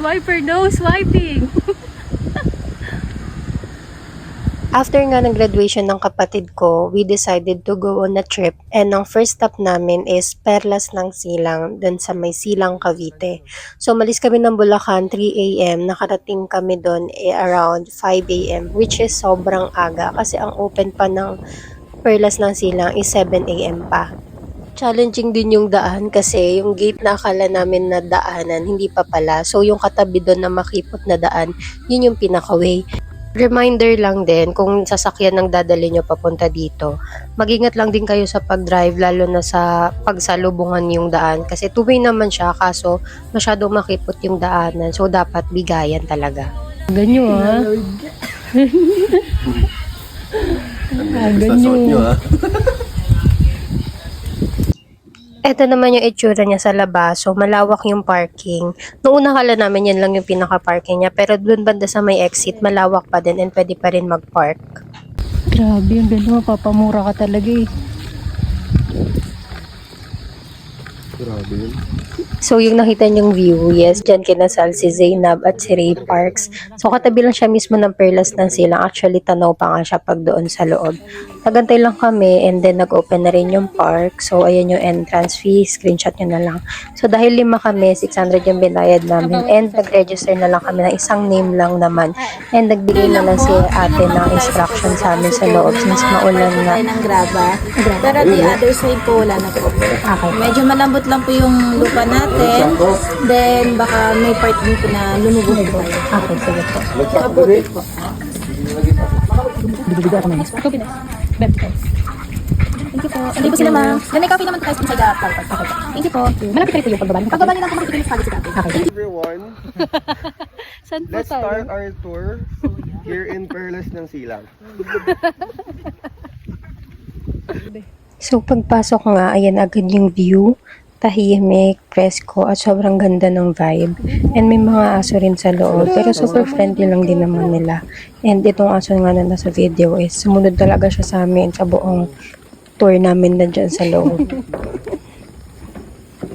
Swiper, no swiping! After nga ng graduation ng kapatid ko, we decided to go on a trip and ang first stop namin is Perlas ng Silang dun sa may Silang, Cavite. So malis kami ng Bulacan 3 a.m. Nakarating kami dun around 5 a.m. which is sobrang aga kasi ang open pa ng Perlas ng Silang is 7 a.m. pa. Challenging din yung daan kasi yung gate na akala namin na daanan, hindi pa pala. So yung katabi doon na makipot na daan, yun yung pinaka-way. Reminder lang din kung sasakyan ng dadali nyo papunta dito. Mag-ingat lang din kayo sa pag-drive lalo na sa pagsalubungan yung daan kasi two-way naman siya kaso masyadong makipot yung daanan so dapat bigayan talaga. Ganyo ganyo. Ito naman yung itsura niya sa labas. So, malawak yung parking. Noong una kala namin yan lang yung pinaka-parking niya. Pero dun banda sa may exit, malawak pa din and pwede pa rin mag-park. Grabe, ang ganda, mapapamura ka talaga eh. Grabe yun. So, yung nakita niyong view, yes, dyan kinasal si Zainab at si Ray Parks. So, katabi lang siya mismo ng Perlas ng Silang. Actually, tanaw pa nga siya pag doon sa loob. Nagantay lang kami and then nag-open na rin yung park. So, ayan yung entrance fee. Screenshot nyo na lang. So, dahil 5 kami, 600 yung binayad namin and nag-register na lang kami ng isang name lang naman. And nagbigay na lang si ate ng instruction sa amin sa loob since maulan nga. Ng graba. Pero the other side po wala na po. Okay. Medyo malambot lang po yung lupa natin. Then baka may part din po na lumubog po. Okay, sige po. Kaputi po. Thank Thank you po. Hindi po sila ma'am. Then may coffee naman po tayo sa the park. Okay. Thank you po. Malapit tayo po yung pagbaba. Pagbaba niyo lang po makikita yung sa coffee. Okay. Everyone, Saan po let's tayo? start our tour here in Perlas ng Silang. So, pagpasok nga, ayan agad yung view. Tahimik, presko, at sobrang ganda ng vibe. And may mga aso rin sa loob, pero super friendly lang din naman nila. And itong aso nga na nasa video is sumunod talaga siya sa amin sa buong tour namin na dyan sa loob.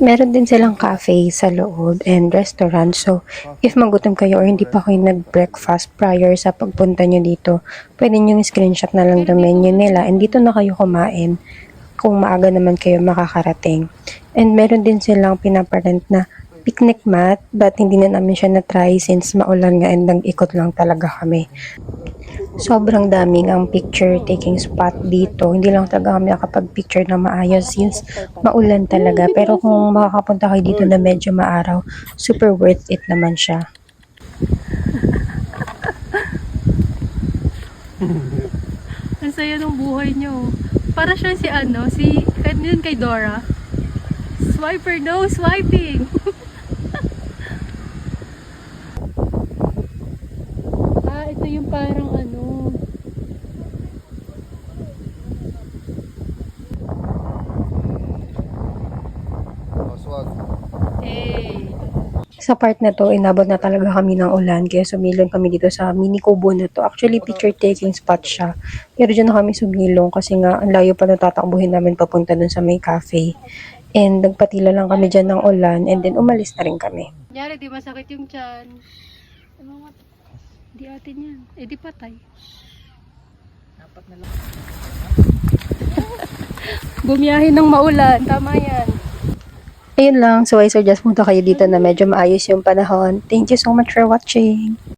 Meron din silang cafe sa loob and restaurant. So, if magutom kayo or hindi pa kayo nag-breakfast prior sa pagpunta nyo dito, pwede nyo screenshot na lang the menu nila and dito na kayo kumain kung maaga naman kayo makakarating. And meron din silang pinaparent na picnic mat but hindi na namin siya na-try since maulan nga and nag-ikot lang talaga kami. Sobrang daming ang picture taking spot dito. Hindi lang talaga kami nakapag-picture na maayos since maulan talaga. Pero kung makakapunta kayo dito na medyo maaraw, super worth it naman siya. Ang saya ng buhay nyo. Para siya si kahit yun kay Dora. Swiper, no swiping! Ito yung parang Hey! Sa part na to, inabot na talaga kami ng ulan kaya sumilong kami dito sa mini kubo na to. Actually, picture taking spot siya. Pero dyan na kami sumilong kasi nga ang layo pa na tatakbuhin namin papunta dun sa may cafe. And nagpatila lang kami dyan ng ulan and then umalis na rin kami. Kunyari, di masakit yung tiyan. Di atin yan. Eh, di patay. Dapat na lang. Bumiyahin ng maulan. Tama yan. Ayun lang. So I suggest punta kayo dito na medyo maayos yung panahon. Thank you so much for watching.